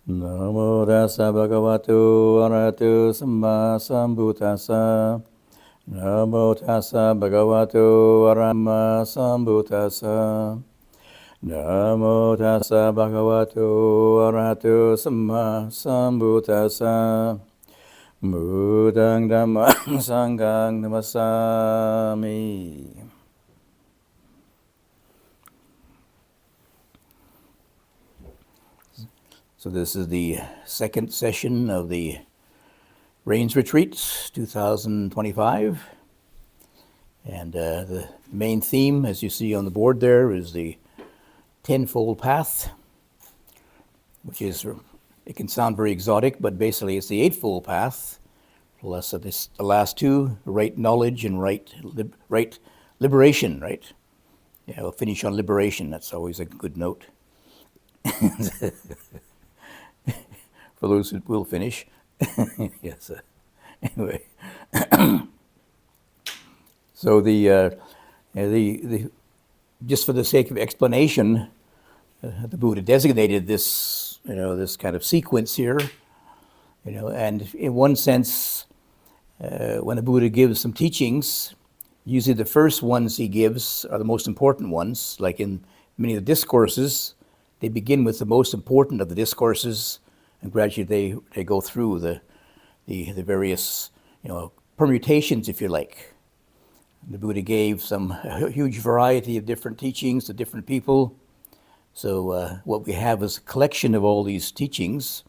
Namo tassa bhagavato arahato samma sambuddhassa. Namo tassa bhagavato arahamma sambuddhassa. Namo tassa bhagavato arahato samma sambuddhassa. Buddhang dhammang sanghang namasami. So this is the second session of the Rains Retreats 2025. And the main theme, as you see on the board there, is the Tenfold path, which is, it can sound very exotic, but basically it's the Eightfold path, plus the last two, right knowledge and right liberation, right? Yeah, we'll finish on liberation. That's always a good note. For those who will finish. Yes. Anyway. So the just for the sake of explanation, the Buddha designated this, this kind of sequence here, and in one sense, when the Buddha gives some teachings, usually the first ones he gives are the most important ones. Like in many of the discourses, they begin with the most important of the discourses, and gradually they go through the various, permutations, if you like. The Buddha gave a huge variety of different teachings to different people. So what we have is a collection of all these teachings,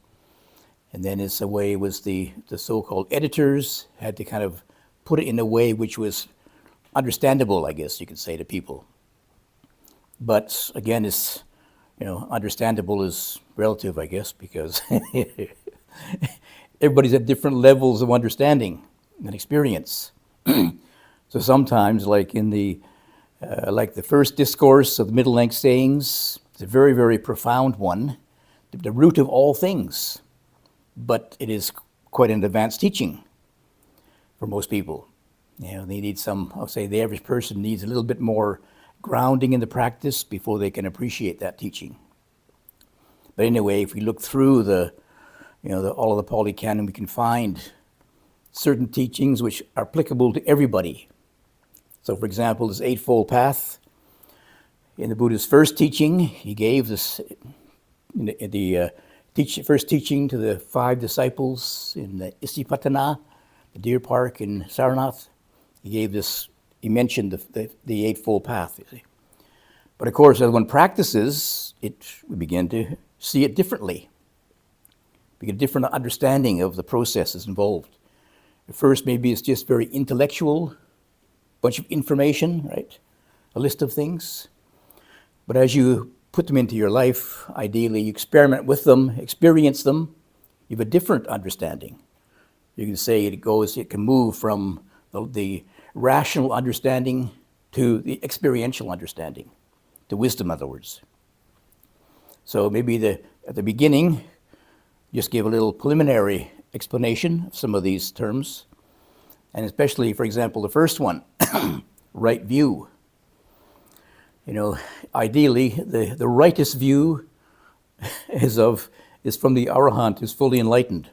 and then it's a way was the so-called editors had to kind of put it in a way which was understandable, I guess you could say, to people. But again, it's understandable is relative, I guess, because everybody's at different levels of understanding and experience. So sometimes, like in the first discourse of the middle length sayings, it's a very, very profound one, the root of all things, but it is quite an advanced teaching for most people. They need the average person needs a little bit more grounding in the practice before they can appreciate that teaching. But anyway, if we look through all of the Pali Canon, we can find certain teachings which are applicable to everybody. So, for example, this Eightfold Path, in the Buddha's first teaching, he gave this first teaching to the 5 disciples in the Istipatana, the deer park in Sarnath. He mentioned the Eightfold Path, you see. But of course, as one practices it, we begin to see it differently. We get a different understanding of the processes involved. At first, maybe it's just very intellectual, bunch of information, right? A list of things. But as you put them into your life, ideally you experiment with them, experience them, you have a different understanding. You can say it can move from the rational understanding to the experiential understanding, to wisdom, in other words. So maybe at the beginning, just give a little preliminary explanation of some of these terms, and especially, for example, the first one, right view. Ideally, the rightest view is from the Arahant who's fully enlightened.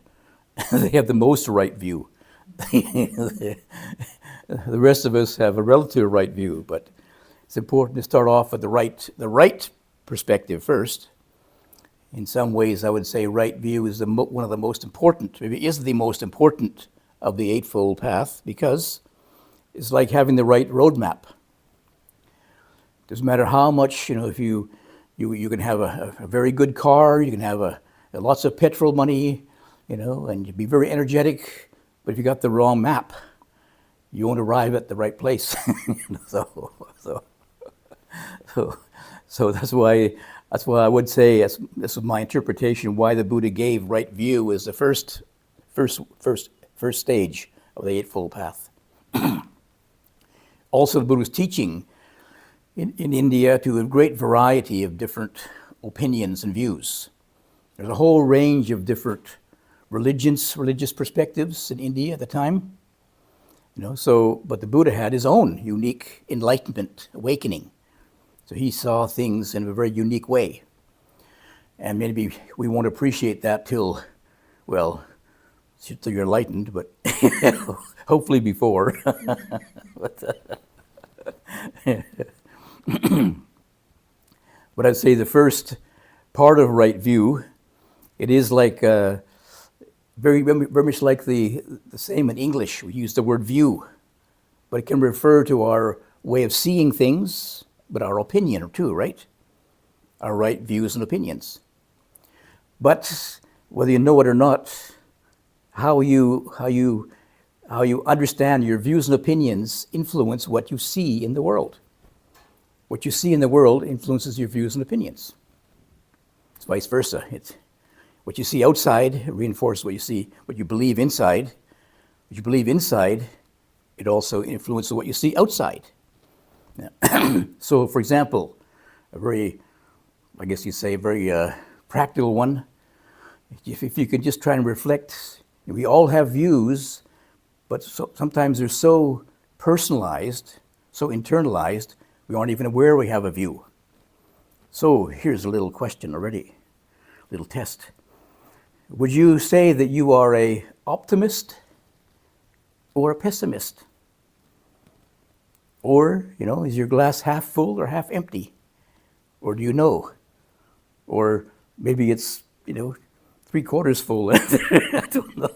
They have the most right view. The rest of us have a relative right view, but it's important to start off with the right perspective first. In some ways, I would say right view is one of the most important, maybe is the most important of the Eightfold Path, because it's like having the right roadmap. Doesn't matter how much, if you can have a very good car, you can have lots of petrol money, and you'd be very energetic, but if you got the wrong map, you won't arrive at the right place. So that's why I would say, this is my interpretation, why the Buddha gave right view as the first stage of the Eightfold Path. Also, the Buddha was teaching in India to a great variety of different opinions and views. There's a whole range of different religious perspectives in India at the time. But the Buddha had his own unique enlightenment, awakening. So he saw things in a very unique way. And maybe we won't appreciate that till you're enlightened, but hopefully before. But I'd say the first part of right view, it is like very much like the same in English. We use the word view, but it can refer to our way of seeing things, but our opinion too, right? Our right views and opinions. But whether you know it or not, how you understand your views and opinions influence what you see in the world. What you see in the world influences your views and opinions. It's vice versa. It's what you see outside reinforces what you believe inside. What you believe inside, it also influences what you see outside. So, for example, a very practical one. If you could just try and reflect, we all have views, but sometimes they're so personalized, so internalized, we aren't even aware we have a view. So here's a little question already, little test. Would you say that you are an optimist or a pessimist? Or, is your glass half full or half empty? Or do you know? Or maybe it's, 3/4 full. I don't know.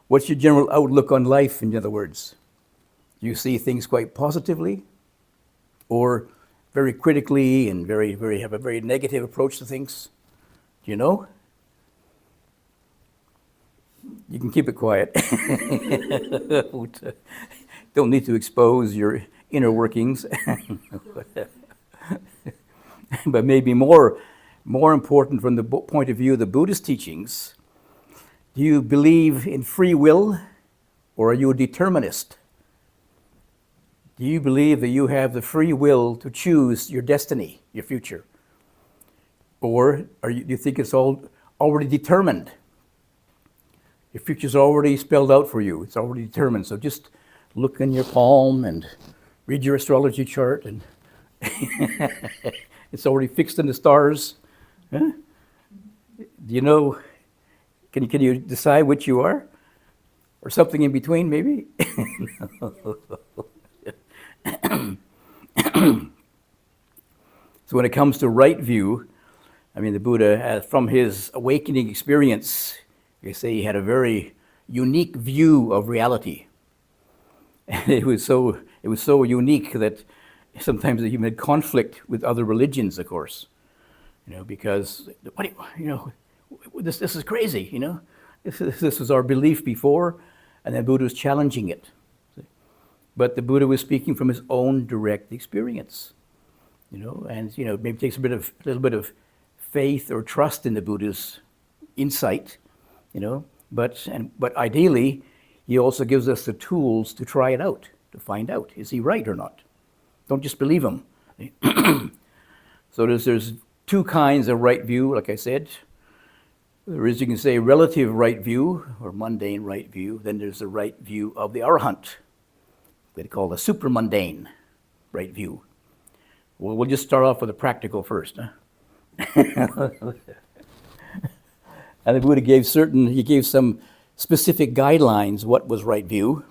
What's your general outlook on life, in other words? Do you see things quite positively? Or very critically and have a very negative approach to things? Do you know? You can keep it quiet. Don't need to expose your inner workings. But maybe more important from the point of view of the Buddhist teachings, do you believe in free will or are you a determinist? Do you believe that you have the free will to choose your destiny, your future? Or do you think it's all already determined? Your future's already spelled out for you. It's already determined. So just look in your palm and read your astrology chart and it's already fixed in the stars. Huh? Do you know, can you decide which you are? Or something in between, maybe? So when it comes to right view, the Buddha, from his awakening experience, they say he had a very unique view of reality. And it was so unique that sometimes he had conflict with other religions, of course, because this is crazy, This was our belief before, and then Buddha was challenging it. But the Buddha was speaking from his own direct experience, and maybe it takes a little bit of faith or trust in the Buddha's insight, But ideally, he also gives us the tools to try it out, to find out, is he right or not? Don't just believe him. So there's two kinds of right view, like I said. There is, you can say, relative right view or mundane right view. Then there's the right view of the Arahant. They call the supramundane right view. Well, we'll just start off with the practical first. Huh? And the Buddha gave some specific guidelines what was right view.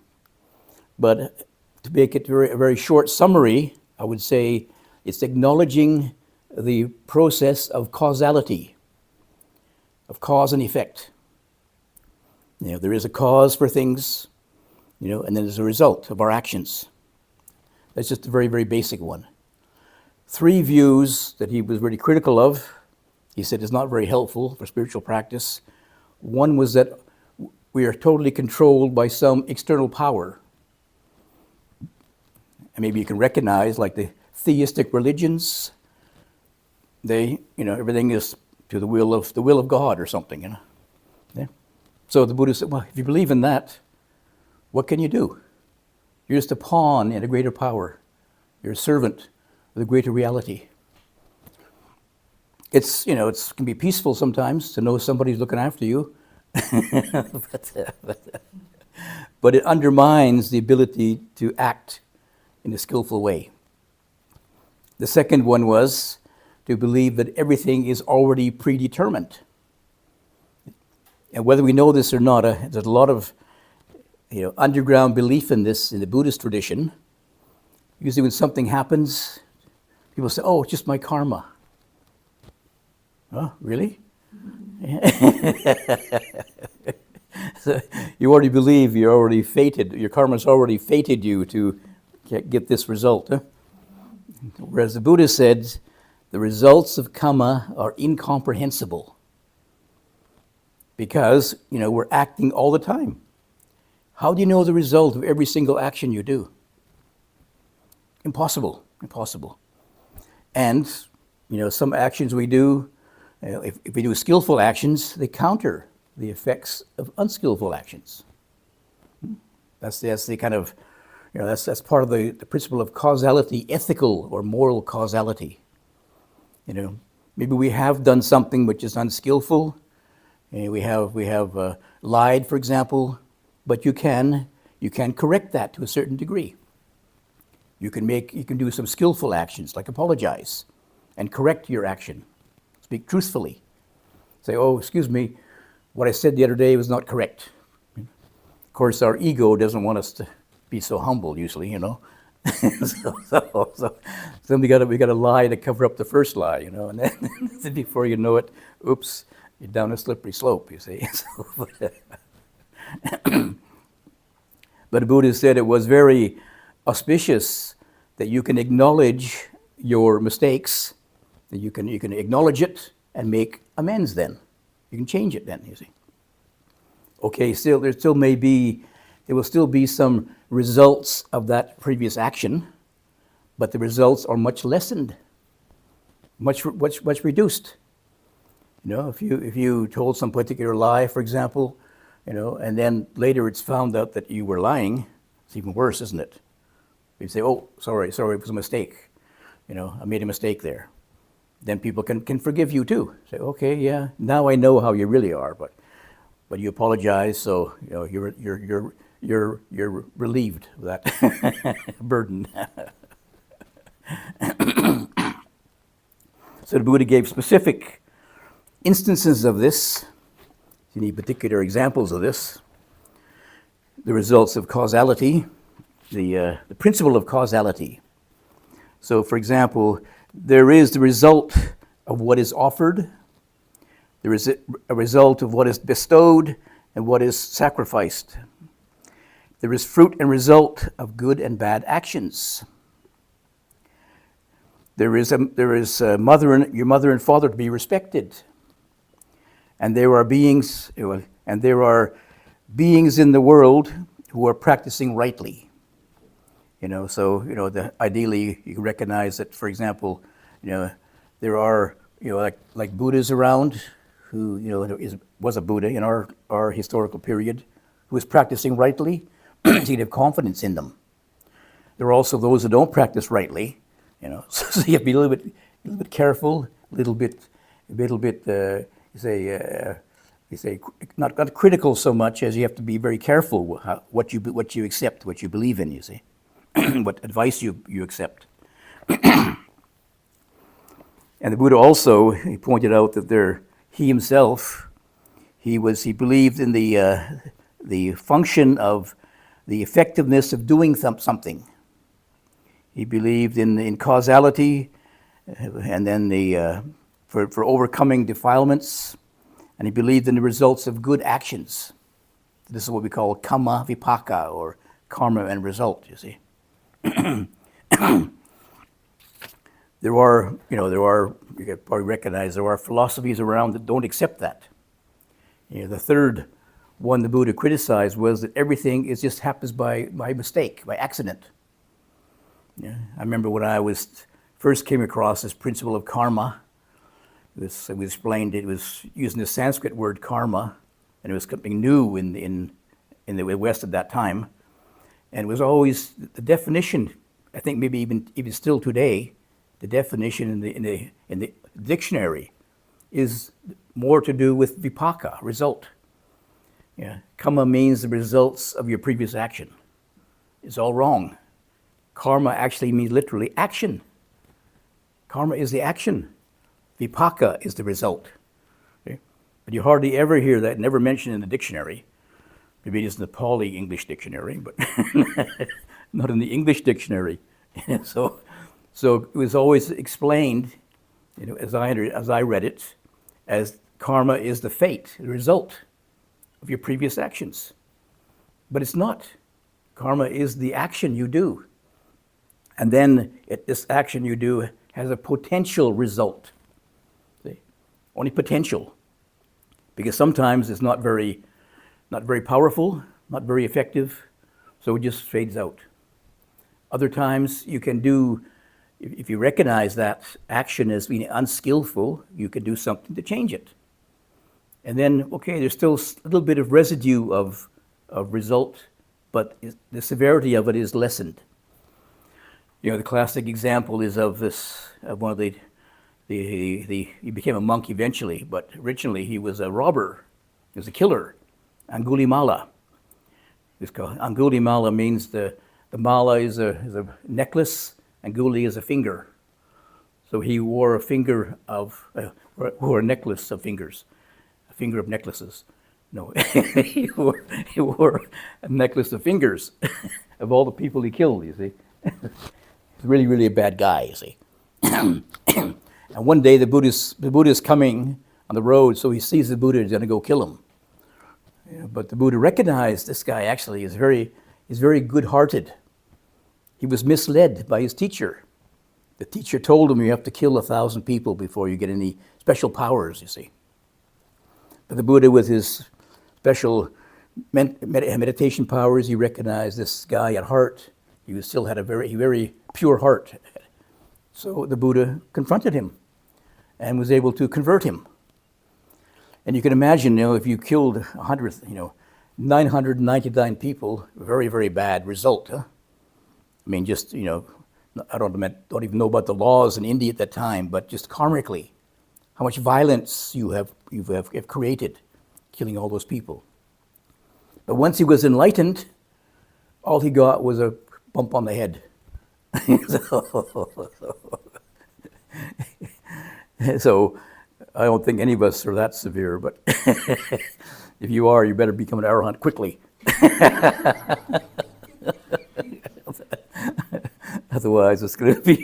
But to make it a very short summary, I would say it's acknowledging the process of causality, of cause and effect. There is a cause for things, and then there's a result of our actions. That's just a very, very basic one. 3 views that he was really critical of, he said is not very helpful for spiritual practice. One was that we are totally controlled by some external power. And maybe you can recognize, like the theistic religions, they, everything is to the will of God or something, Yeah? So the Buddha said, well, if you believe in that, what can you do? You're just a pawn in a greater power. You're a servant of the greater reality. It can be peaceful sometimes to know somebody's looking after you, but it undermines the ability to act in a skillful way. The second one was to believe that everything is already predetermined. And whether we know this or not, there's a lot of underground belief in this in the Buddhist tradition. Usually when something happens, people say, oh, it's just my karma. Oh, really? So you already believe you're already fated, your karma's already fated you to get this result. Huh? Whereas the Buddha said, the results of karma are incomprehensible because, we're acting all the time. How do you know the result of every single action you do? Impossible. And, some actions we do, if we do skillful actions, they counter the effects of unskillful actions. That's the kind of, that's part of the principle of causality, ethical or moral causality. Maybe we have done something which is unskillful. We have lied, for example, but you can correct that to a certain degree. You can do some skillful actions like apologize and correct your action. Speak truthfully. Say, oh, excuse me, what I said the other day was not correct. Of course, our ego doesn't want us to be so humble usually, so we got to lie to cover up the first lie, and then before you know it, oops, you're down a slippery slope, you see. But the Buddha said it was very auspicious that you can acknowledge your mistakes, that you can acknowledge it and make amends then. You can change it then, you see. Okay, there will still be some results of that previous action, but the results are much lessened, much reduced. If you told some particular lie, for example, and then later it's found out that you were lying, it's even worse, isn't it? You say, oh, sorry, it was a mistake. I made a mistake there. Then people can forgive you too. Say, okay, yeah, now I know how you really are, but you apologize, so you're relieved of that burden. So the Buddha gave specific instances of this. You need particular examples of this. The results of causality, the principle of causality. So, for example, there is the result of what is offered. There is a result of what is bestowed and what is sacrificed. There is fruit and result of good and bad actions. There is your mother and father to be respected. And there are beings in the world who are practicing rightly. Ideally you can recognize that, for example, there are like Buddhas around who was a Buddha in our historical period who is practicing rightly. So you can have confidence in them. There are also those who don't practice rightly, so you have to be a little bit careful, a little bit not critical so much as you have to be very careful what you accept, what you believe in, you see, what advice you accept. And the Buddha also, he pointed out that he himself, he believed in the function of the effectiveness of doing something. He believed in causality, and then for overcoming defilements, and he believed in the results of good actions. This is what we call kamma vipaka, or karma and result, you see. You can probably recognize there are philosophies around that don't accept that. The third one the Buddha criticized was that everything just happens by mistake, by accident. I remember when I first came across this principle of karma. We explained it was using the Sanskrit word karma, and it was something new in the West at that time. And it was always the definition. I think maybe even still today, the definition in the dictionary is more to do with vipaka, result. Karma means the results of your previous action. It's all wrong. Karma actually means literally action. Karma is the action. Vipaka is the result. Okay? But you hardly ever hear that, never mentioned in the dictionary. Maybe it is in the Pali English dictionary, but not in the English dictionary. so it was always explained, as I read it, as karma is the fate, the result of your previous actions. But it's not. Karma is the action you do. And then this action you do has a potential result. See? Only potential. Because sometimes it's not very powerful, not very effective, so it just fades out. Other times you can do, if you recognize that action as being unskillful, you can do something to change it. And then, okay, there's still a little bit of residue of result, but the severity of it is lessened. The classic example is of one of he became a monk eventually, but originally he was a robber, he was a killer, Angulimala. Angulimala means the mala is a necklace, Anguli is a finger. So he wore wore a necklace of fingers, a finger of necklaces. No, he wore a necklace of fingers of all the people he killed, you see. He's really, really a bad guy, you see. And one day the Buddha is coming on the road, so he sees the Buddha, he's going to go kill him. But the Buddha recognized this guy actually is very good-hearted. He was misled by his teacher. The teacher told him you have to kill 1,000 people before you get any special powers, you see. But the Buddha, with his special meditation powers, he recognized this guy at heart. He still had a very pure heart. So the Buddha confronted him and was able to convert him. And you can imagine, if you killed 999 people, very, very bad result. Huh? I mean, just, I don't even know about the laws in India at that time, but just karmically, how much violence you have created, killing all those people. But once he was enlightened, all he got was a bump on the head. So I don't think any of us are that severe, but if you are, you better become an arahant quickly. Otherwise, it's going to be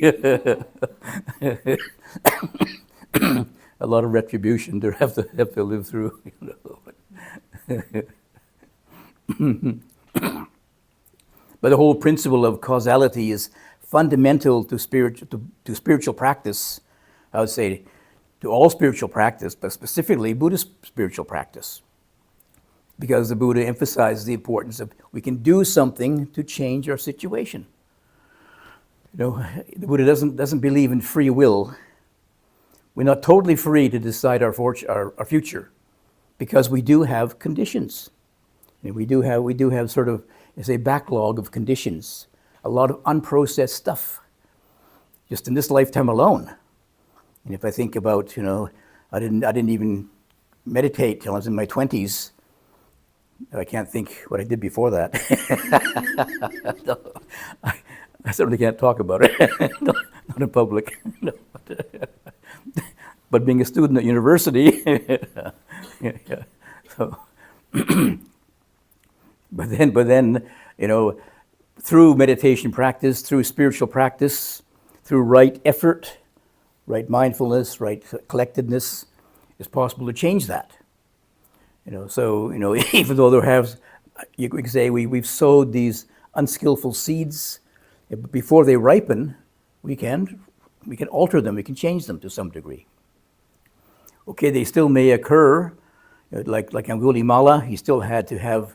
a lot of retribution to have to live through. But the whole principle of causality is fundamental to spiritual practice. I would say to all spiritual practice, but specifically Buddhist spiritual practice. Because the Buddha emphasizes the importance of we can do something to change our situation. The Buddha doesn't believe in free will. We're not totally free to decide our future, because we do have conditions. And we do have sort of a backlog of conditions, a lot of unprocessed stuff, just in this lifetime alone. And if I think about, I didn't even meditate till I was in my 20s. I can't think what I did before that. No, I certainly can't talk about it, not in public. No. But being a student at university, yeah. So, but then, through meditation practice, through spiritual practice, through right effort, right mindfulness, right collectedness, it's possible to change that. So even though you could say we've sowed these unskillful seeds, before they ripen, we can alter them, we can change them to some degree. Okay, they still may occur, like Angulimala, he still had to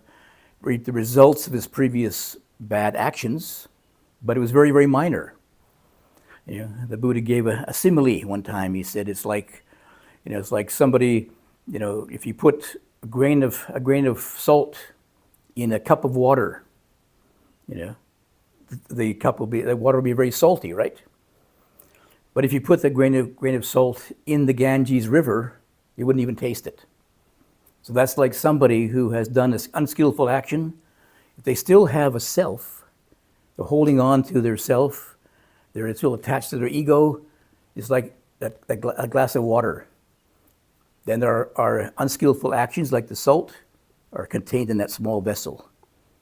reap the results of his previous bad actions, but it was very, very minor. The Buddha gave a simile one time. He said it's like somebody, if you put a grain of salt in a cup of water, the water will be very salty, right? But if you put the grain of salt in the Ganges River, you wouldn't even taste it. So that's like somebody who has done this unskillful action. If they still have a self, they're holding on to their self, they're still attached to their ego, is like a glass of water. Then there are unskillful actions like the salt are contained in that small vessel.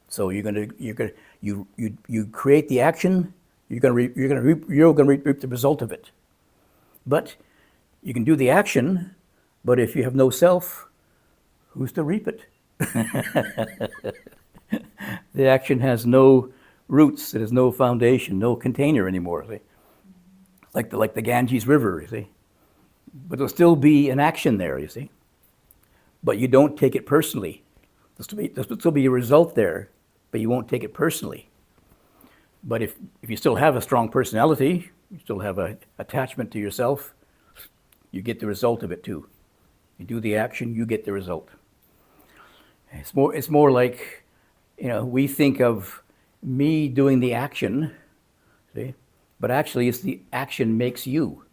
So you create the action, you're gonna reap the result of it. But you can do the action, but if you have no self, who's to reap it? The action has no roots, it has no foundation, no container anymore. See? Like the Ganges River, you see. But there'll still be an action there, you see. But you don't take it personally. There'll still be a result there, but you won't take it personally. But if you still have a strong personality, you still have an attachment to yourself, you get the result of it too. You do the action, you get the result. It's more like, we think of me doing the action, see? But actually it's the action makes you.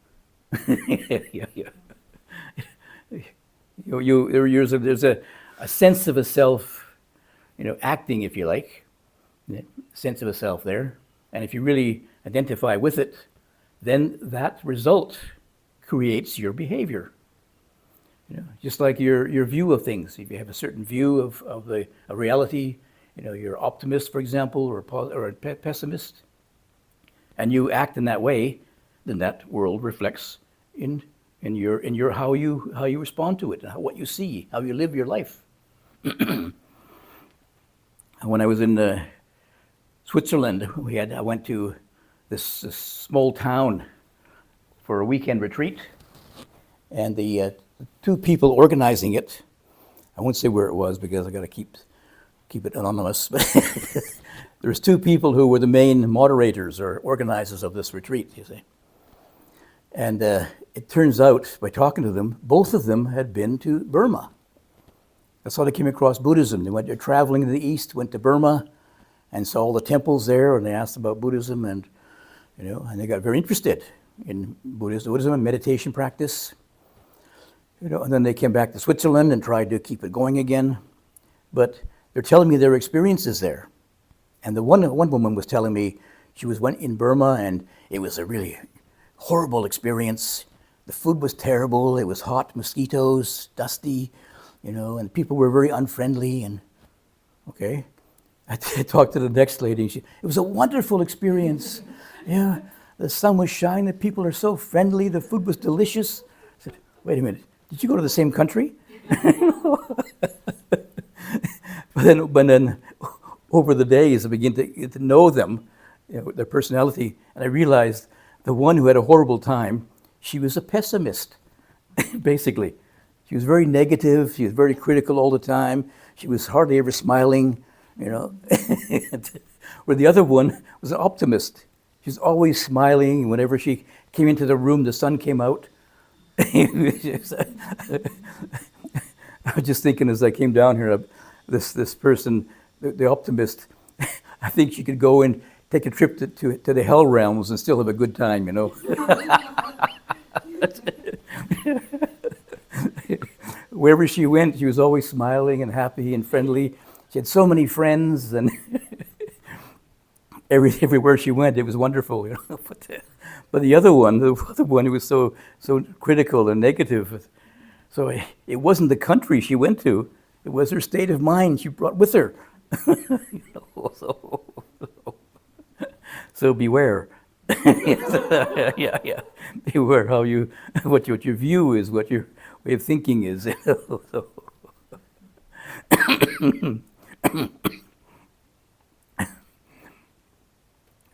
There's a sense of a self, acting, if you like, sense of a self there. And if you really identify with it, then that result creates your behavior. Just like your view of things. If you have a certain view of a reality, you're an optimist, for example, or a pessimist, and you act in that way, then that world reflects in your how you respond to it, and what you see, how you live your life. When I was in Switzerland, I went to this small town for a weekend retreat, and the two people organizing it, I won't say where it was because I got to keep it anonymous, but there's two people who were the main moderators or organizers of this retreat, you see. And it turns out, by talking to them, both of them had been to Burma. That's how they came across Buddhism. They're traveling to the east, went to Burma, and saw all the temples there, and they asked about Buddhism, and they got very interested in Buddhism and meditation practice. And then they came back to Switzerland and tried to keep it going again. But they're telling me their experiences there. And the one woman was telling me she went in Burma, and it was a really horrible experience. The food was terrible. It was hot, mosquitoes, dusty, and people were very unfriendly. And okay, I talked to the next lady, and it was a wonderful experience. Yeah, the sun was shining. The people are so friendly. The food was delicious. I said, wait a minute, did you go to the same country? But then over the days, I began to get to know them, their personality, and I realized the one who had a horrible time, she was a pessimist, basically. She was very negative. She was very critical all the time. She was hardly ever smiling, Where the other one was an optimist. She was always smiling. Whenever she came into the room, the sun came out. I was just thinking as I came down here, this person, the optimist, I think she could go and take a trip to the hell realms and still have a good time, Wherever she went, she was always smiling and happy and friendly. She had so many friends, and everywhere she went, it was wonderful. But the other one who was so critical and negative, so it wasn't the country she went to; it was her state of mind she brought with her. So beware. Yeah. Beware what your view is, what your way of thinking is.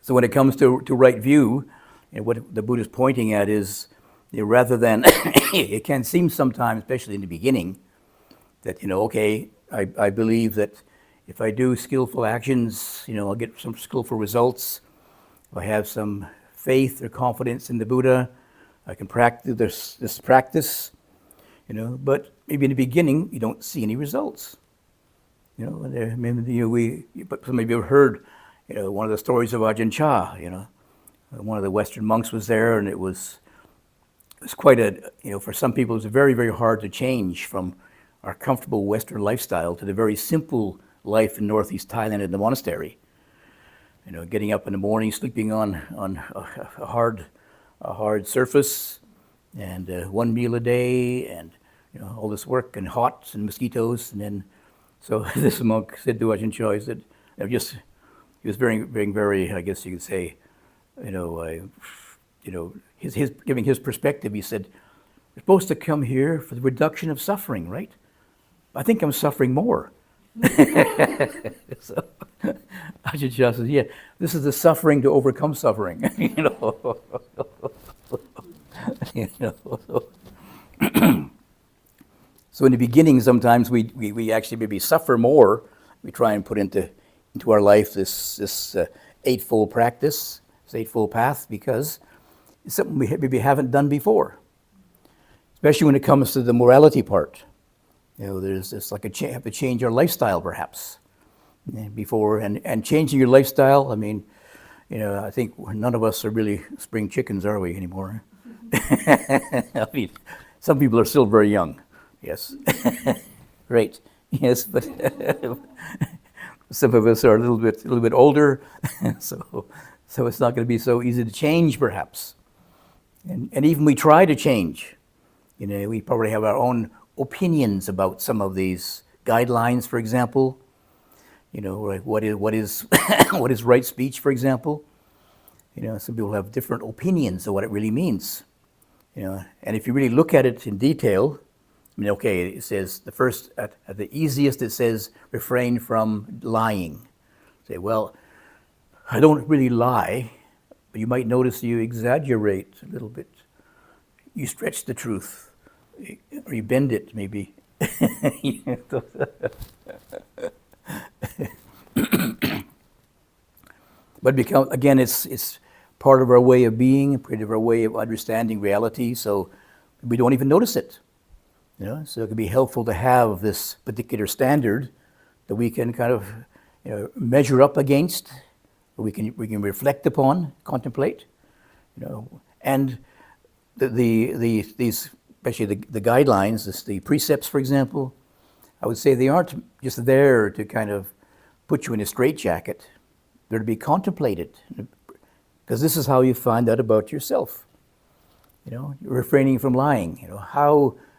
So when it comes to right view, what the Buddha is pointing at is, rather than, it can seem sometimes, especially in the beginning, that, okay, I believe that if I do skillful actions, I'll get some skillful results. If I have some faith or confidence in the Buddha, I can practice this practice, but maybe in the beginning, you don't see any results. But some of you have heard, one of the stories of Ajahn Chah, one of the Western monks was there, and it was quite for some people, it was very, very hard to change from our comfortable Western lifestyle to the very simple life in Northeast Thailand in the monastery. Getting up in the morning, sleeping on a hard a hard surface, and one meal a day, and all this work and hots and mosquitoes, and then so this monk said to Ajahn Chah, he said, just he was very, I guess you could say, his giving his perspective. He said, "We're supposed to come here for the reduction of suffering, right? I think I'm suffering more." So Ajahn Chah says, "Yeah, this is the suffering to overcome suffering." So in the beginning, sometimes we actually maybe suffer more. We try and put into our life this eightfold practice, this eightfold path, because it's something we maybe haven't done before. Especially when it comes to the morality part. There's this like have to change our lifestyle perhaps before, and changing your lifestyle. I mean, I think none of us are really spring chickens, are we anymore? I mean, some people are still very young. Yes, right. Yes, but some of us are a little bit older, so it's not going to be so easy to change, perhaps. And even we try to change, we probably have our own opinions about some of these guidelines. For example, like what is what is right speech, for example. Some people have different opinions of what it really means. And if you really look at it in detail. Okay, it says the first, at the easiest, it says refrain from lying. Say, well, I don't really lie, but you might notice you exaggerate a little bit. You stretch the truth, or you bend it, maybe. But again, it's part of our way of being, part of our way of understanding reality, so we don't even notice it. So it can be helpful to have this particular standard that we can kind of measure up against, we can reflect upon, contemplate, and these especially the guidelines, the precepts, for example. I would say they aren't just there to kind of put you in a straitjacket. They're to be contemplated, because this is how you find out about yourself. You're refraining from lying.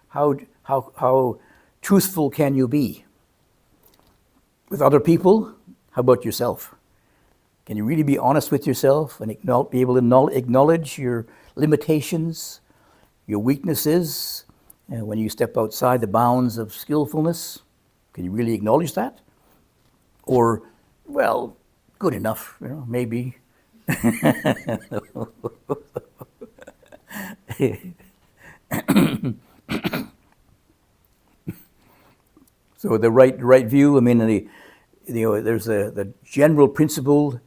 How truthful can you be? With other people, how about yourself? Can you really be honest with yourself and be able to acknowledge your limitations, your weaknesses, and when you step outside the bounds of skillfulness? Can you really acknowledge that? Or, well, good enough, maybe. So the right view. I mean, there's the general principle,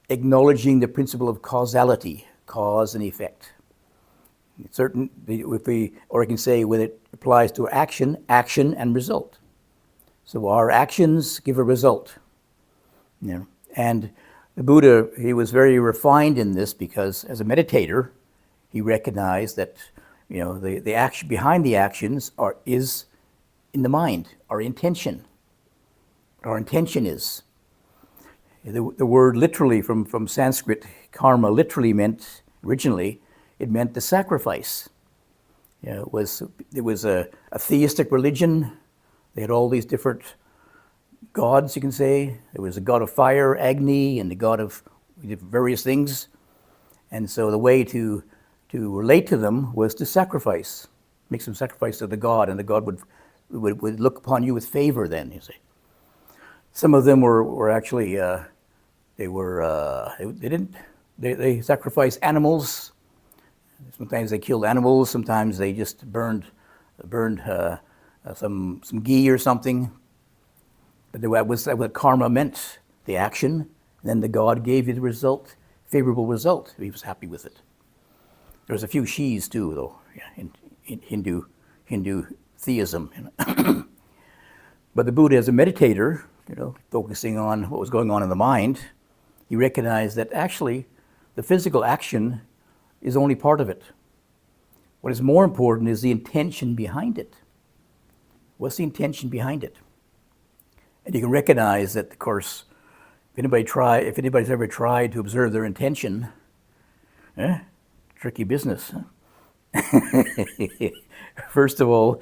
acknowledging the principle of causality, cause and effect. Or I can say when it applies to action and result. So our actions give a result. And the Buddha, he was very refined in this, because as a meditator, he recognized that the action behind the actions is in the mind, our intention. Our intention is. The word literally from Sanskrit, karma, literally meant, originally, it meant the sacrifice. It was a theistic religion. They had all these different gods, you can say. There was a god of fire, Agni, and the god of various things. And so the way to relate to them was to sacrifice, make some sacrifice to the god, and the god would look upon you with favor then, you see. Some of them were actually, they sacrificed animals. Sometimes they killed animals, sometimes they just burned some ghee or something. But that was what karma meant, the action, and then the god gave you the result, favorable result. He was happy with it. There's a few she's too, though, in Hindu theism. But the Buddha, as a meditator, focusing on what was going on in the mind, he recognized that actually the physical action is only part of it. What is more important is the intention behind it. What's the intention behind it? And you can recognize that, of course, if anybody's ever tried to observe their intention, tricky business. Huh? First of all,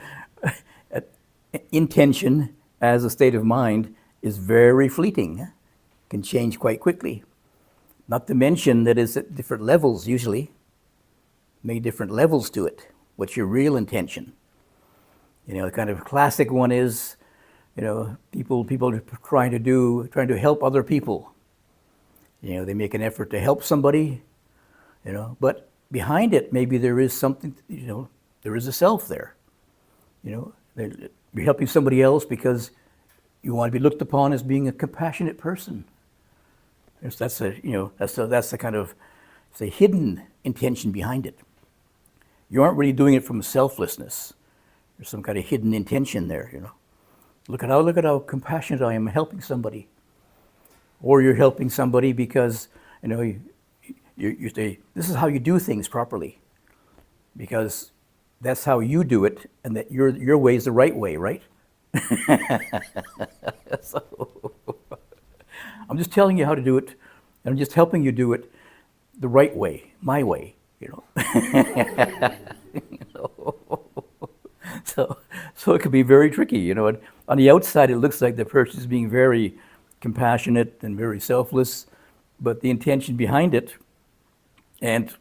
intention as a state of mind is very fleeting, can change quite quickly. Not to mention that it's at different levels usually, many different levels to it. What's your real intention? The kind of classic one is, people are trying to help other people. They make an effort to help somebody, but behind it, maybe there is something, there is a self there. You're helping somebody else because you want to be looked upon as being a compassionate person. That's the kind of, it's a hidden intention behind it. You aren't really doing it from selflessness. There's some kind of hidden intention there, Look at how compassionate I am helping somebody. Or you're helping somebody because, you say, this is how you do things properly. Because that's how you do it, and that your way is the right way, right? So, I'm just telling you how to do it, and I'm just helping you do it the right way, my way, So it can be very tricky, And on the outside, it looks like the person is being very compassionate and very selfless, but the intention behind it, and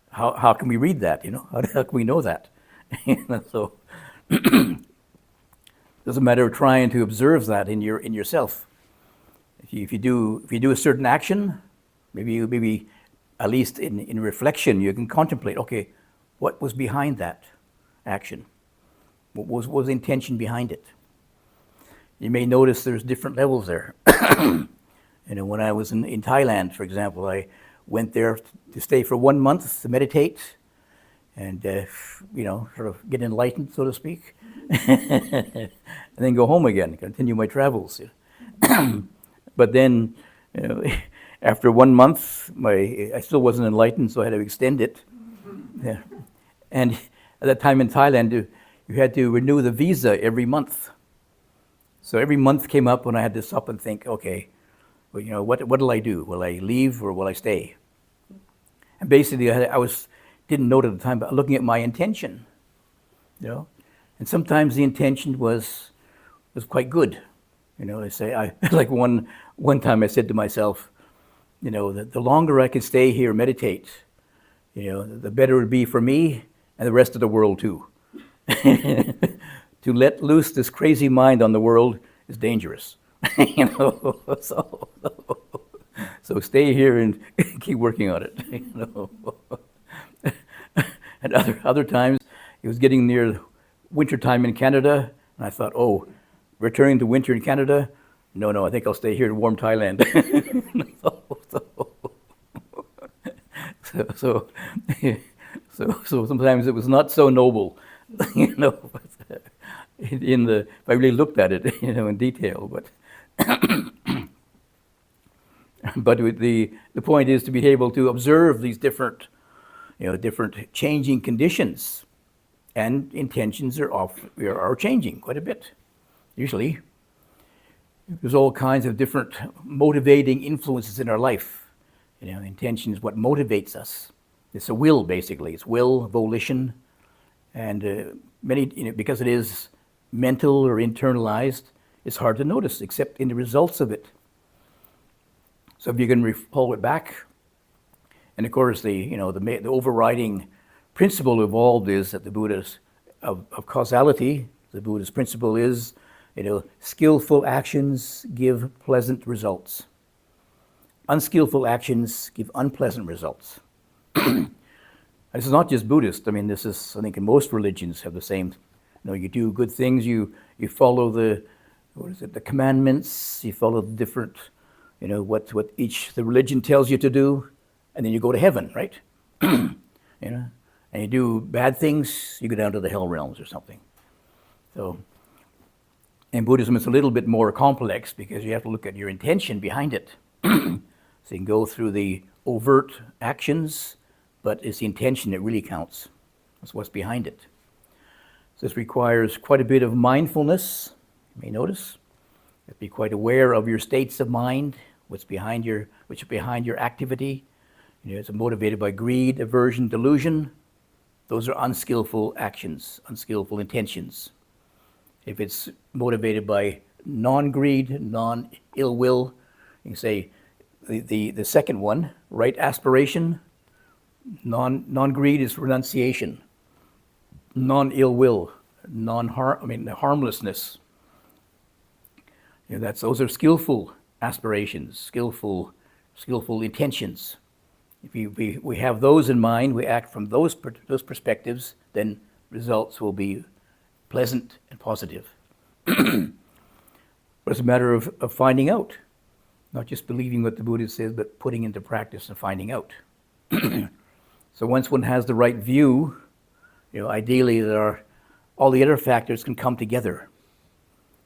how can we read that? How can we know that? So it doesn't matter trying to observe that in yourself. If you do a certain action, maybe at least in reflection, you can contemplate. Okay, what was behind that action? What was the intention behind it? You may notice there's different levels there. When I was in Thailand, for example, I went there to stay for 1 month to meditate and, sort of get enlightened, so to speak, and then go home again, continue my travels. But then, after 1 month, I still wasn't enlightened, so I had to extend it. Yeah. And at that time in Thailand, you had to renew the visa every month. So every month came up when I had to stop and think, okay, well, what'll I do? Will I leave or will I stay? And basically, didn't know it at the time, but looking at my intention, And sometimes the intention was quite good. They say, like one time I said to myself, the longer I can stay here, meditate, the better it would be for me and the rest of the world too. To let loose this crazy mind on the world is dangerous. So stay here and keep working on it. And other times, it was getting near winter time in Canada, and I thought, returning to winter in Canada? No, I think I'll stay here in warm Thailand. So sometimes it was not so noble, if I really looked at it, in detail, but but the point is to be able to observe these different changing conditions, and intentions are changing quite a bit. Usually, there's all kinds of different motivating influences in our life. Intention is what motivates us. It's a will, basically. It's will, volition, and many, because it is mental or internalized, it's hard to notice except in the results of it. So if you can pull it back, and of course the overriding principle involved is that the Buddha's of causality. The Buddha's principle is, skillful actions give pleasant results. Unskillful actions give unpleasant results. This is not just Buddhist. I think in most religions have the same. You do good things. You follow the commandments. You follow the different, what each the religion tells you to do, and then you go to heaven, right? And you do bad things, you go down to the hell realms or something. So, in Buddhism, it's a little bit more complex because you have to look at your intention behind it. So you can go through the overt actions, but it's the intention that really counts. That's what's behind it. So this requires quite a bit of mindfulness, you may notice. You have to be quite aware of your states of mind, what's behind your activity. It's motivated by greed, aversion, delusion. Those are unskillful actions, unskillful intentions. If it's motivated by non-greed, non-ill will, you can say the second one, right aspiration, non-greed is renunciation, non-ill will, harmlessness. Those are skillful aspirations, skillful intentions. If we have those in mind, we act from those perspectives, then results will be pleasant and positive. But it's a matter of finding out, not just believing what the Buddha says, but putting into practice and finding out. So once one has the right view, ideally all the other factors can come together.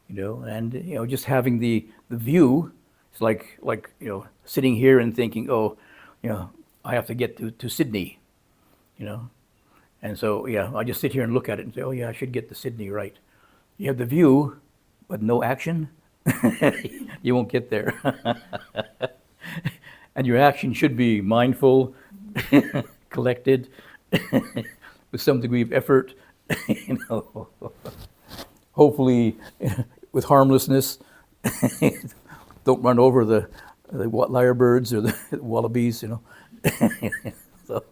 And just having the view, it's like sitting here and thinking, I have to get to Sydney, and so I just sit here and look at it and say, I should get to Sydney, right? You have the view, but no action, you won't get there. And your action should be mindful, collected, with some degree of effort, hopefully with harmlessness. Don't run over the lyrebirds or the wallabies, So,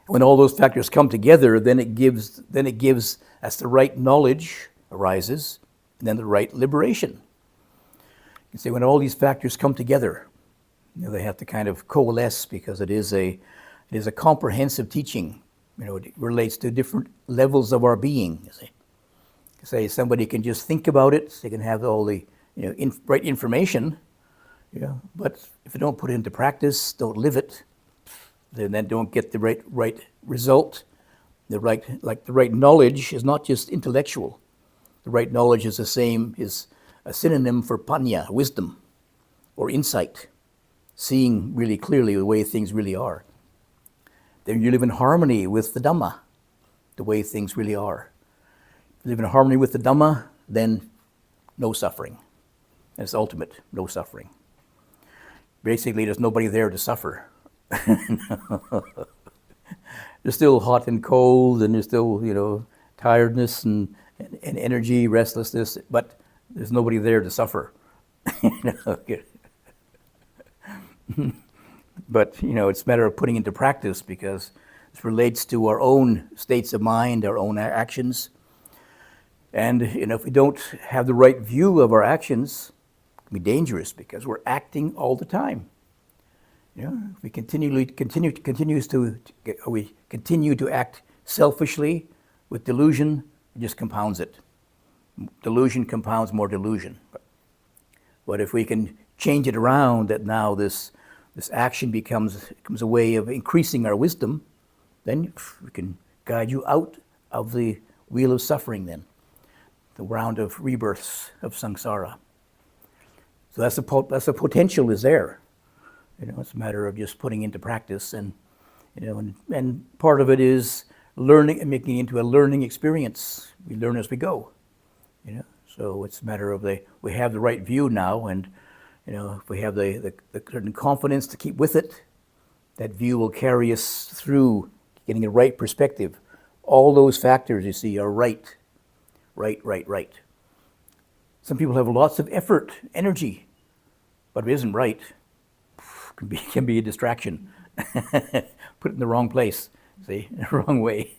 when all those factors come together, then it gives as the right knowledge arises, and then the right liberation. You can say when all these factors come together, they have to kind of coalesce, because it is a comprehensive teaching. It relates to different levels of our being. You see. Say somebody can just think about it, they can have all the right information, but if they don't put it into practice, don't live it, then don't get the right result. The right knowledge is not just intellectual. The right knowledge is a synonym for panya, wisdom, or insight, seeing really clearly the way things really are. Then you live in harmony with the Dhamma, the way things really are. If you live in harmony with the Dhamma, then no suffering. It's ultimate, no suffering. Basically, there's nobody there to suffer. There's still hot and cold, and there's still, tiredness and energy, restlessness, but there's nobody there to suffer. But, it's a matter of putting into practice, because this relates to our own states of mind, our own actions. And, if we don't have the right view of our actions, it can be dangerous, because we're acting all the time. If we continue to act selfishly with delusion, it just compounds it. Delusion compounds more delusion. But if we can change it around, that now this action becomes a way of increasing our wisdom, then we can guide you out of the wheel of suffering, then the round of rebirths of samsara. So that's the potential is there. It's a matter of just putting into practice, and part of it is learning and making it into a learning experience. We learn as we go. So it's a matter of we have the right view now, and if we have the certain confidence to keep with it, that view will carry us through getting the right perspective. All those factors, you see, are right. Some people have lots of effort, energy, but if it isn't right, can be a distraction. Put it in the wrong place, see, in the wrong way.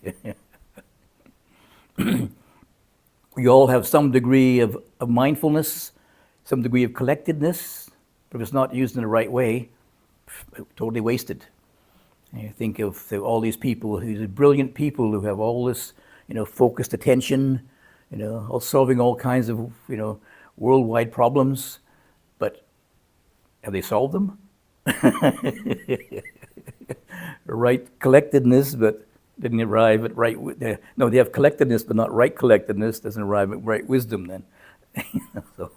We all have some degree of mindfulness, some degree of collectedness, but if it's not used in the right way, totally wasted. And you think of all these people, these brilliant people who have all this, focused attention, all solving all kinds of, worldwide problems, but have they solved them? Right collectedness, but didn't arrive at right. No, they have collectedness, but not right collectedness. Doesn't arrive at right wisdom. Then, so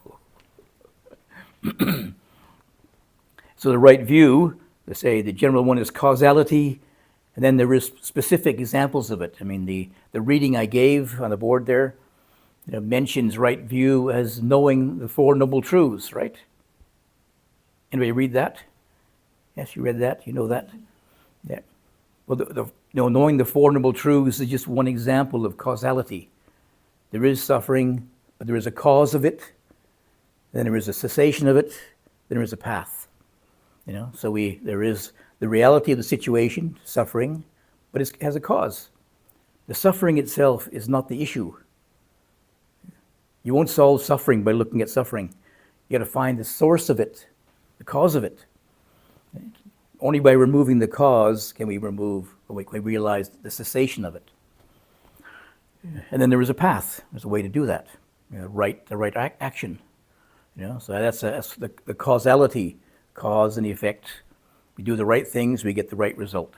the right view. They say the general one is causality, and then there is specific examples of it. I mean, the reading I gave on the board there mentions right view as knowing the Four Noble Truths, right? Anybody read that? Yes, you read that. You know that. Yeah. Well, knowing the Four Noble Truths is just one example of causality. There is suffering, but there is a cause of it. Then there is a cessation of it. Then there is a path. So there is the reality of the situation, suffering, but it has a cause. The suffering itself is not the issue. You won't solve suffering by looking at suffering. You got to find the source of it, the cause of it. Only by removing the cause can we realize the cessation of it. And then there is a path. There's a way to do that. The right action. So that's the causality, cause and effect. We do the right things, we get the right result.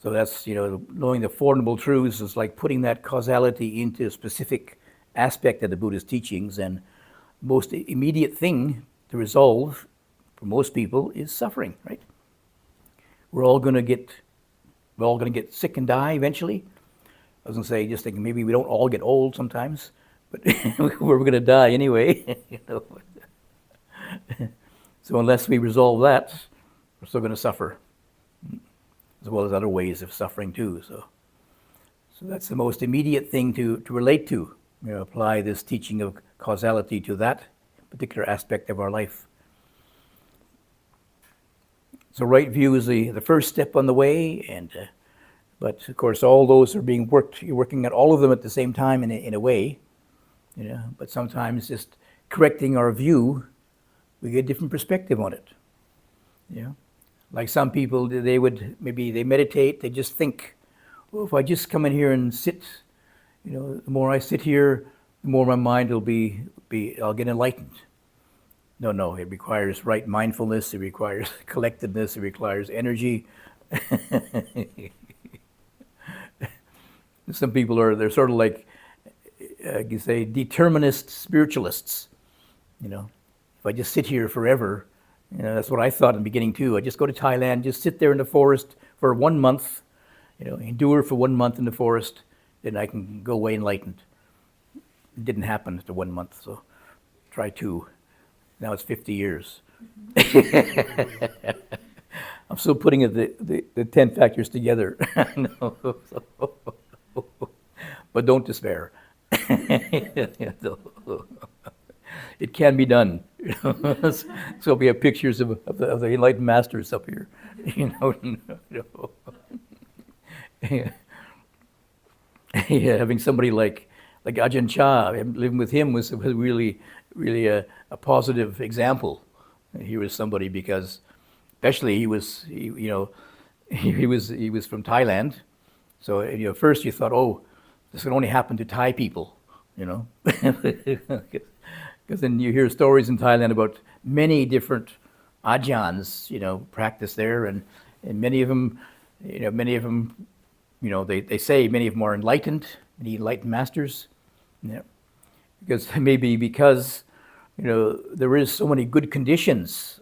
So that's, knowing the Four Noble Truths is like putting that causality into a specific aspect of the Buddhist teachings, and most immediate thing to resolve for most people is suffering, right? We're all going to get sick and die eventually. I was going to say, just thinking maybe we don't all get old sometimes, but we're going to die anyway. So unless we resolve that, we're still going to suffer, as well as other ways of suffering too. So that's the most immediate thing to relate to. Apply this teaching of causality to that particular aspect of our life. So right view is the first step on the way, but of course all those are being worked. You're working at all of them at the same time in a way, But sometimes just correcting our view, we get a different perspective on it. Like some people, they meditate, they just think, well, if I just come in here and sit, the more I sit here, the more my mind will I'll get enlightened. No, it requires right mindfulness, it requires collectedness, it requires energy. Some people they're sort of like, you say, determinist spiritualists. If I just sit here forever, that's what I thought in the beginning too. I just go to Thailand, just sit there in the forest for 1 month, endure for 1 month in the forest, then I can go away enlightened. It didn't happen after 1 month, so try 2. Now it's 50 years. I'm still putting the 10 factors together. But don't despair. It can be done. So we have pictures of the enlightened masters up here. Having somebody like Ajahn Chah, living with him was really a positive example. He was somebody because, especially he was from Thailand. So first you thought, oh, this can only happen to Thai people, because then you hear stories in Thailand about many different ajahns, practice there, and many of them, they say many of them are enlightened, many enlightened masters, because there is so many good conditions,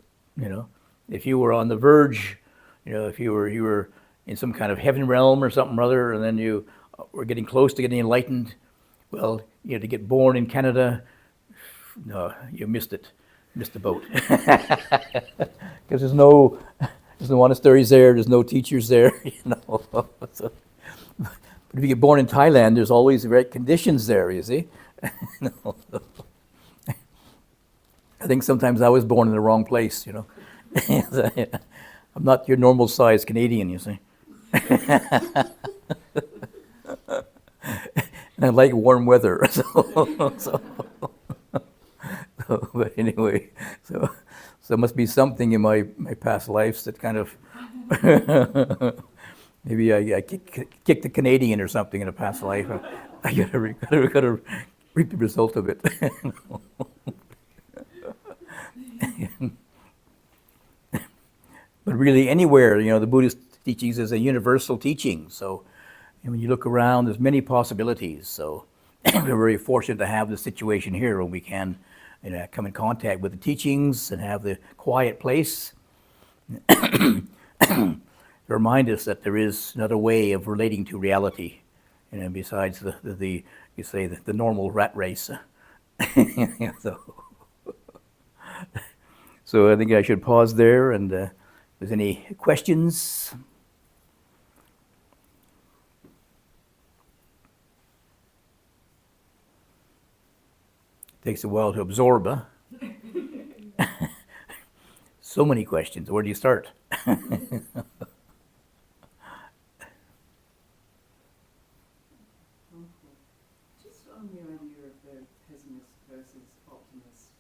if you were on the verge, if you were in some kind of heaven realm or something or other, and then you were getting close to getting enlightened, well, to get born in Canada, no, you missed the boat. Because there's no monasteries there, there's no teachers there, So, but if you get born in Thailand, there's always the right conditions there, you see. I think sometimes I was born in the wrong place, I'm not your normal size Canadian, you see. And I like warm weather, but anyway, so there must be something in my past lives that kind of maybe I kicked a Canadian or something in a past life. I gotta reap the result of it. But really, anywhere, the Buddhist teachings is a universal teaching. So when you look around, there's many possibilities. So we're very fortunate to have this situation here where we can come in contact with the teachings and have the quiet place to remind us that there is another way of relating to reality, besides the normal rat race. So So I think I should pause there, and if there's any questions. Takes a while to absorb, huh? So many questions. Where do you start? Just on the idea of the pessimist versus optimist,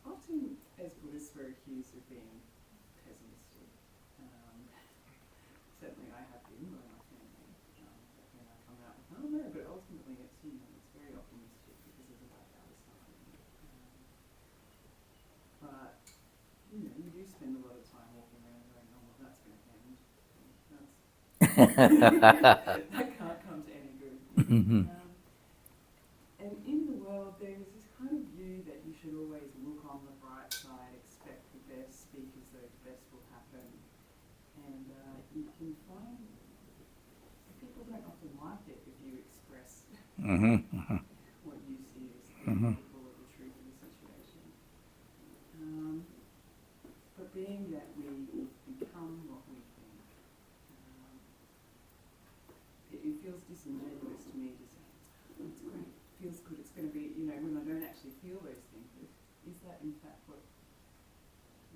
often as Buddhists we're accused of being pessimistic. Certainly I have been by my family. But then I come out with, oh no, but ultimately it's, it's very optimistic because of the way I was suffering. But, you do spend a lot of time walking around going, oh well, that's going to end. That can't come to any good. And in the world, there is this kind of view that you should always look on the bright side, expect the best, speak as though the best will happen. And you can find people don't often like it if you express what you see as people or the truth of the situation. But being that we become what we think, it feels disingenuous to me to say, oh, it's great, it feels good, it's going to be, when I don't actually feel those things. Is that in fact what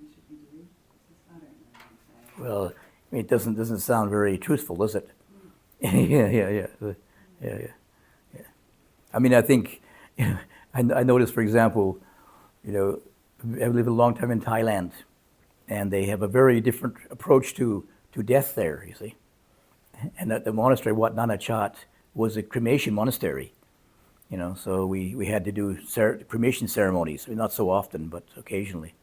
we should be doing? I don't know what I'm saying. Well, it doesn't sound very truthful, does it? Yeah. I mean, I think, I noticed, for example, I've lived a long time in Thailand, and they have a very different approach to death there, you see. And at the monastery, Wat Nanachat, was a cremation monastery. So we had to do cremation ceremonies, not so often, but occasionally.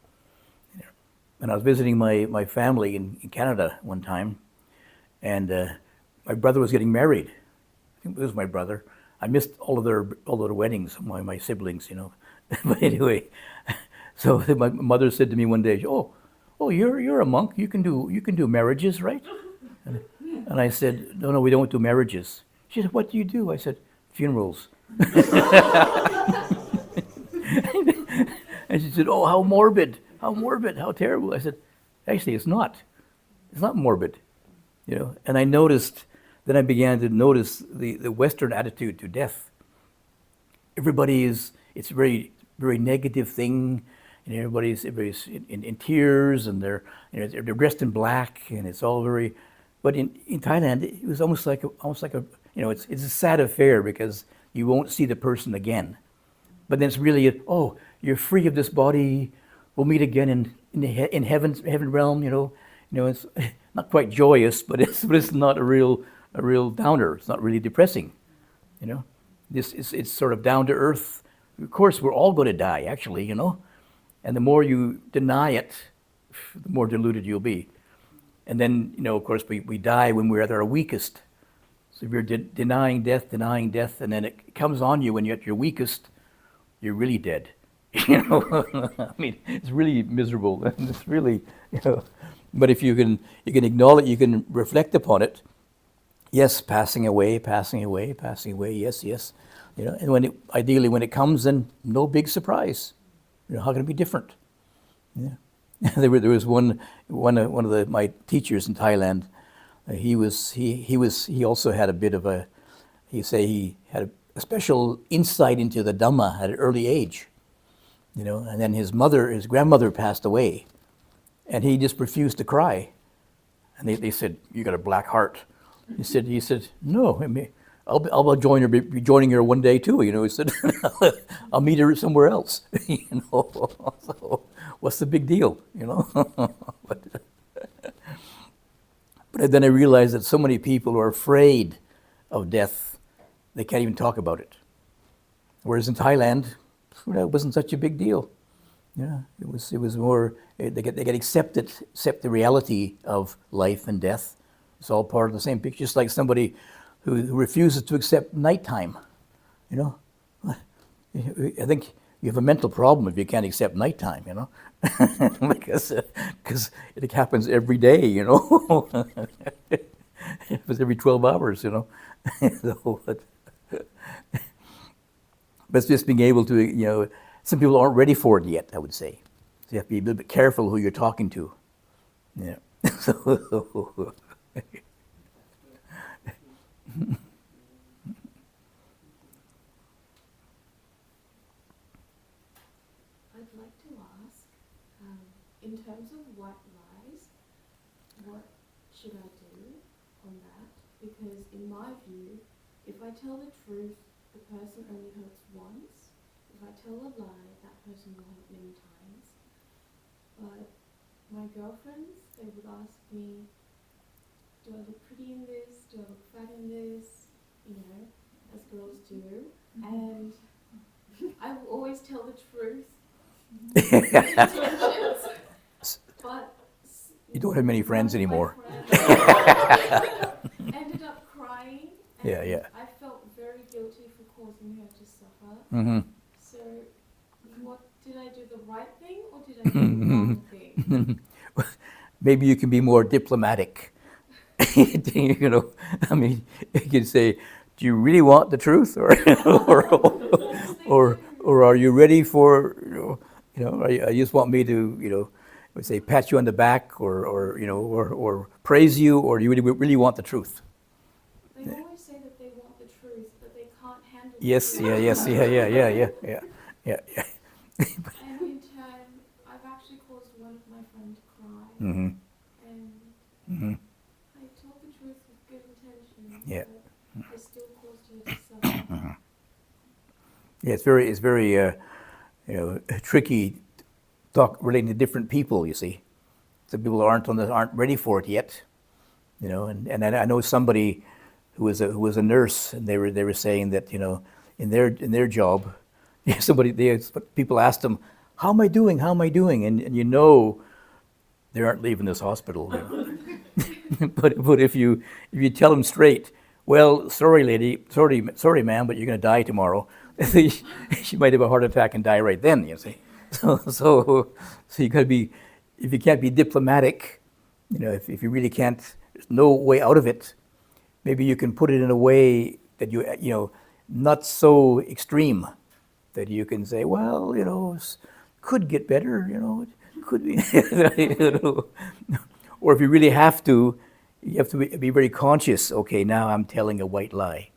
And I was visiting my family in Canada one time, and my brother was getting married. I think it was my brother. I missed all of their weddings, my siblings, But anyway, so my mother said to me one day, "Oh, you're a monk. You can do marriages, right?" And I said, "No, we don't do marriages." She said, "What do you do?" I said, "Funerals." And she said, "Oh, how morbid, how terrible." I said, "Actually, it's not. It's not morbid." And then I began to notice the Western attitude to death. It's a very, very negative thing, and everybody's in tears, and they're dressed in black, and it's all very. But in Thailand, it was almost like a it's a sad affair because you won't see the person again. But then it's really you're free of this body. We'll meet again in heaven realm. It's not quite joyous, but it's not a real downer. It's not really depressing. It's sort of down to earth. Of course, we're all going to die, actually. And the more you deny it, the more deluded you'll be. And then, of course, we die when we're at our weakest. So if you're denying death, and then it comes on you when you're at your weakest, you're really dead. I mean, it's really miserable. It's really, But if you can acknowledge, you can reflect upon it. Yes, passing away. Yes. And ideally when it comes, then no big surprise. How can it be different? Yeah. There was one of my teachers in Thailand. He also had a bit of he had a special insight into the Dhamma at an early age. And then his grandmother passed away, and he just refused to cry. And they said, "You got a black heart." He said, "No, I'll be joining her one day too." He said, "I'll meet her somewhere else." So what's the big deal? But then I realized that so many people are afraid of death, they can't even talk about it. Whereas in Thailand, it wasn't such a big deal. It was more they get accept the reality of life and death. It's all part of the same picture. Just like somebody who refuses to accept nighttime. I think you have a mental problem if you can't accept nighttime. because it happens every day. It happens every 12 hours. So, But it's just being able to, some people aren't ready for it yet, I would say. So you have to be a little bit careful who you're talking to. Yeah. So, I'd like to ask, in terms of white lies, what should I do on that? Because in my view, if I tell the truth, the person only hurts once. If I tell a lie, that person will hurt many times. But my girlfriends, they would ask me, do I look pretty in this? Do I look fat in this? As girls do. And I will always tell the truth. But you don't have many friends anymore. Ended up crying. Yeah, and yeah. I felt very guilty for causing her to suffer. Mm-hmm. So, what did I do the right thing or did I do the wrong thing? Maybe you can be more diplomatic. You can say, do you really want the truth, or are you ready for, or you just want me to, say pat you on the back, or praise you, or do you really want the truth? They always say that they want the truth, but they can't handle Yes, the truth. yeah. And in turn, I've actually caused one of my friends to cry. Mm-hmm. And Mm-hmm. I told the truth with good intention, Yeah. but I still caused her to suffer. Mm-hmm. Yeah, it's very tricky talk relating to different people. You see, some people aren't ready for it yet. And I know somebody who was a nurse, and they were saying that in their job, people asked them, how am I doing, and they aren't leaving this hospital. But if you tell them straight, well, sorry lady, sorry ma'am, but you're going to die tomorrow. She might have a heart attack and die right then. You see, so you got to be, if you can't be diplomatic, if you really can't, there's no way out of it. Maybe you can put it in a way that not so extreme, that you can say, well, could get better, it could be, or if you really have to, you have to be very conscious. Okay, now I'm telling a white lie.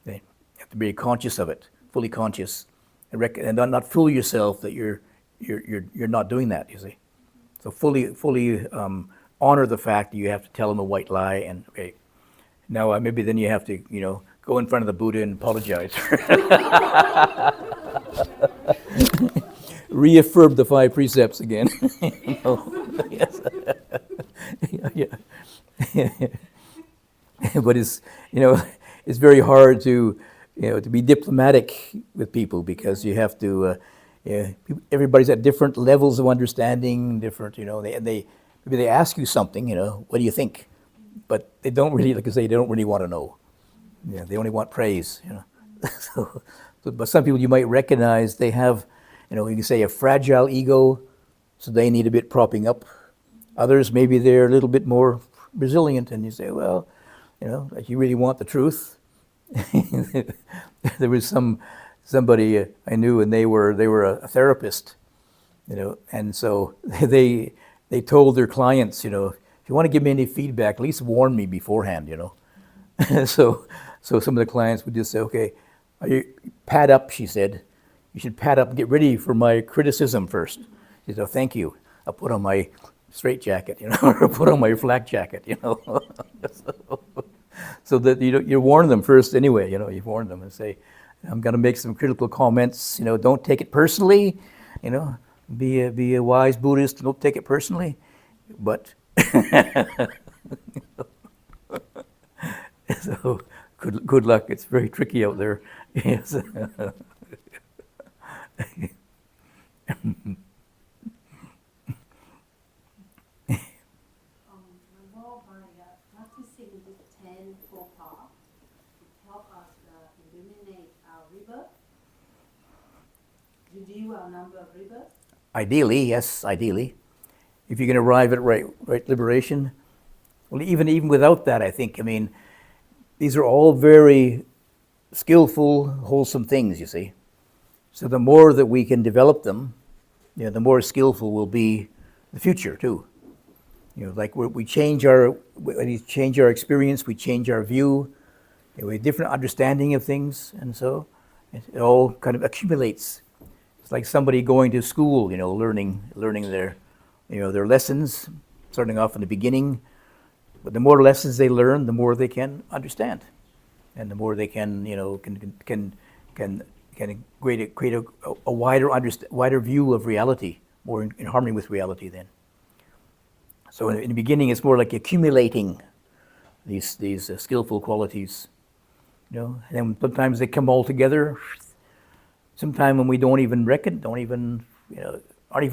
Okay? You have to be conscious of it, fully conscious, and not fool yourself that you're not doing that. You see, so fully honor the fact that you have to tell them a white lie, and okay, now maybe then you have to go in front of the Buddha and apologize. Reaffirm the 5 precepts again. Yes. Yeah. But it's very hard to be diplomatic with people, because you have to. Everybody's at different levels of understanding. Different, maybe they ask you something. What do you think? But they don't really, like I say, they don't really want to know. Yeah, they only want praise. But some people you might recognize, they have, you can say, a fragile ego, so they need a bit propping up. Others, maybe they're a little bit more resilient, and you say, well, like, you really want the truth. There was somebody I knew, and they were a therapist, and so they told their clients, if you want to give me any feedback, at least warn me beforehand, So some of the clients would just say, okay, pad up, she said. You should pad up and get ready for my criticism first. She said, oh, thank you. I'll put on my straight jacket, or put on my flak jacket, So that you warn them first anyway, you warn them and say, I'm going to make some critical comments, don't take it personally, be a wise Buddhist, don't take it personally, but so good luck. It's very tricky out there. Yes. While practicing the Tenfold path, it helps us eliminate our rebirth, reduce our number of rebirths. Ideally, yes, ideally. If you can arrive at right liberation. Well, even without that, I think, these are all very skillful, wholesome things, you see. So the more that we can develop them, the more skillful we'll be in the future too. Like when we change our experience, we change our view, we have different understanding of things, and so it all kind of accumulates. It's like somebody going to school, learning their, their lessons, starting off in the beginning. But the more lessons they learn, the more they can understand, and the more they can, can create a wider view of reality, more in harmony with reality. Then, so in the beginning, it's more like accumulating these skillful qualities, and then sometimes they come all together. Sometimes when we aren't even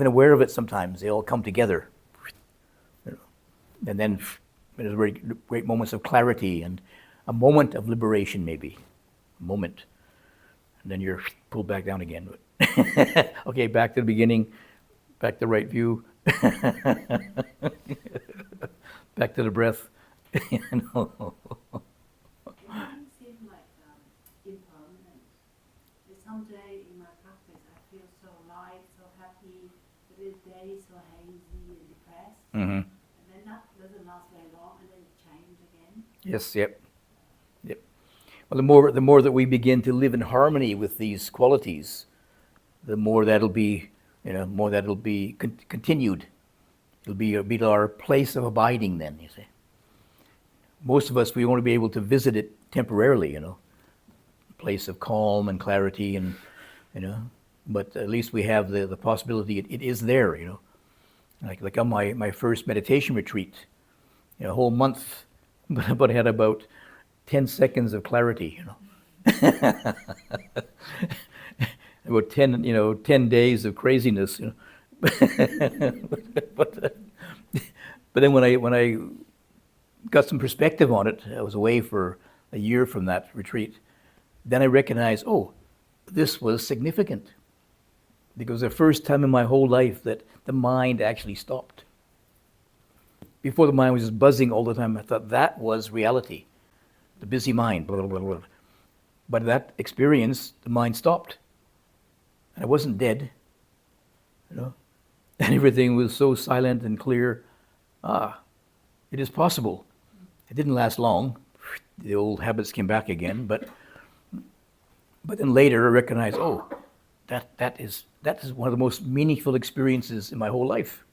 aware of it. Sometimes they all come together, and then there's very great moments of clarity and a moment of liberation, maybe a moment, and then you're pulled back down again. Okay, back to the beginning, back to right view, back to the breath. It doesn't seem like impermanent. There's some day in my practice I feel so light, so happy, but the day is so hazy and depressed. Mm-hmm. And then that doesn't last very long, and then it changes again. Yes. Yep. Well, the more that we begin to live in harmony with these qualities, the more that'll be, continued. It'll be our place of abiding. Then, you see. Most of us, we want to be able to visit it temporarily, a place of calm and clarity, and but at least we have the possibility. It is there, Like on my first meditation retreat, a whole month, but I had about 10 seconds of clarity, about 10 days of craziness, but then when I got some perspective on it, I was away for a year from that retreat, then I recognized, this was significant, because the first time in my whole life that the mind actually stopped. Before, the mind was just buzzing all the time. I thought that was reality. The busy mind, blah, blah, blah. But that experience, the mind stopped. And I wasn't dead, And everything was so silent and clear. It is possible. It didn't last long. The old habits came back again, but then later I recognized, that is one of the most meaningful experiences in my whole life.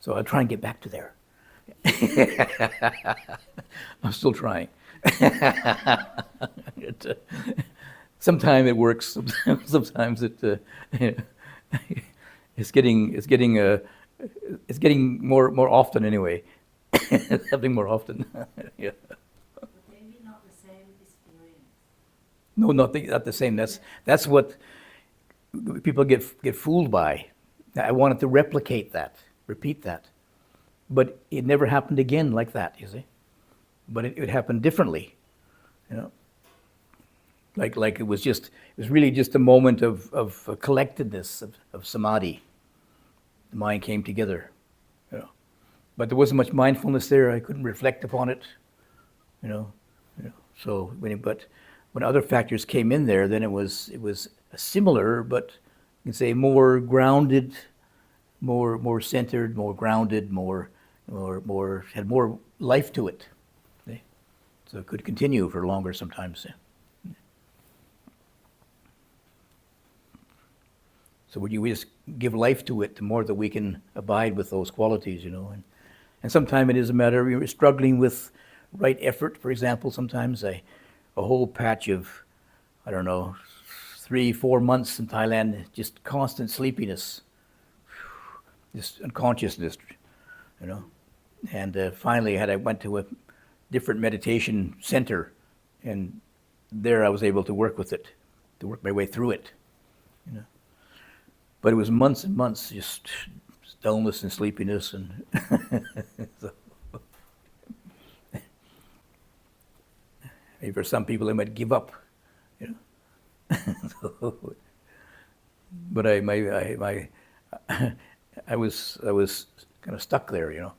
So I'll try and get back to there. I'm still trying. Sometimes it works. Sometimes it's getting more often anyway. It's happening more often. Yeah. But maybe not the same experience. No, not the same. That's what people get fooled by. I wanted to replicate that, repeat that. But it never happened again like that, you see. But it happened differently, Like it was really just a moment of collectedness, of samadhi. The mind came together, But there wasn't much mindfulness there. I couldn't reflect upon it, So when other factors came in there, then it was similar, but you can say more grounded, more centered, more grounded, more had more life to it. See? So it could continue for longer sometimes. So when we just give life to it, the more that we can abide with those qualities, And sometimes it is a matter of you're struggling with right effort. For example, sometimes a whole patch of, 3-4 months in Thailand, just constant sleepiness, just unconsciousness, And finally, I went to a different meditation center, and there I was able to work with it, to work my way through it, But it was months and months, just dullness and sleepiness, and so, maybe for some people they might give up, So, but I was kind of stuck there,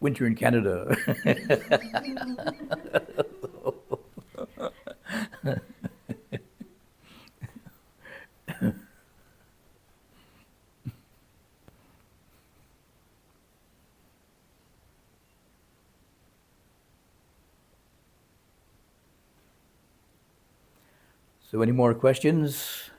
Winter in Canada. So any more questions?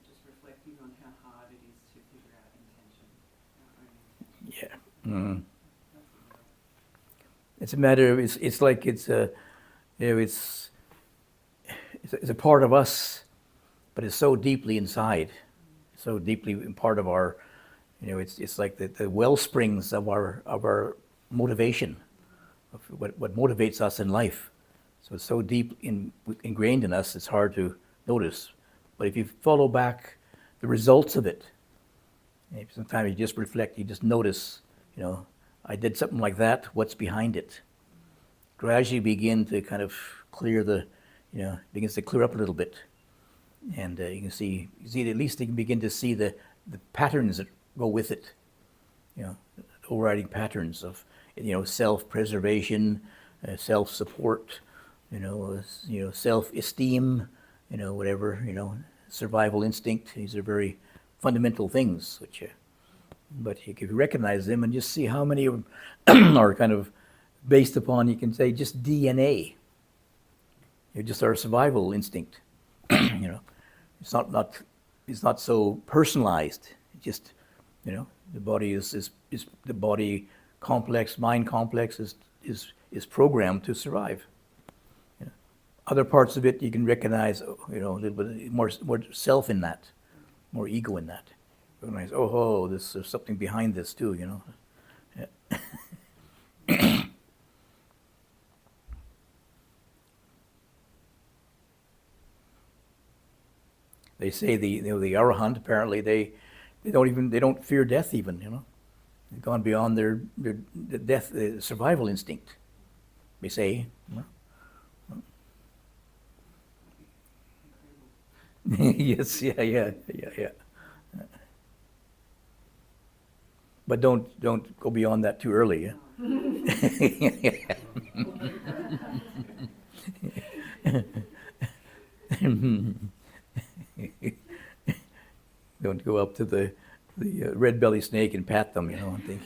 Just reflecting on how hard it is to figure out intention, our own intention. Yeah. Mm. That's a real. It's a matter of, it's like it's a, it's a part of us, but it's so deeply inside, so deeply part of our, it's like the well springs of our motivation, of what motivates us in life. So it's so deep ingrained in us, it's hard to notice. But if you follow back the results of it, sometimes you just reflect, you just notice, I did something like that, what's behind it? Gradually begin to kind of clear begins to clear up a little bit. And you can see at least you can begin to see the patterns that go with it. Overriding patterns of, self-preservation, self-support, self-esteem, whatever, survival instinct. These are very fundamental things, but you can recognize them and just see how many of them are kind of based upon, you can say, just DNA. Just our survival instinct. It's not so personalized. It just, the body is the body complex, mind complex is programmed to survive. Other parts of it you can recognize, a little bit more self in that, more ego in that. Recognize, there's something behind this too, Yeah. They say the arahant, apparently they don't fear death even, They've gone beyond their death survival instinct. They say. Yes, yeah. But don't go beyond that too early, yeah. Don't go up to the red belly snake and pat them, and think.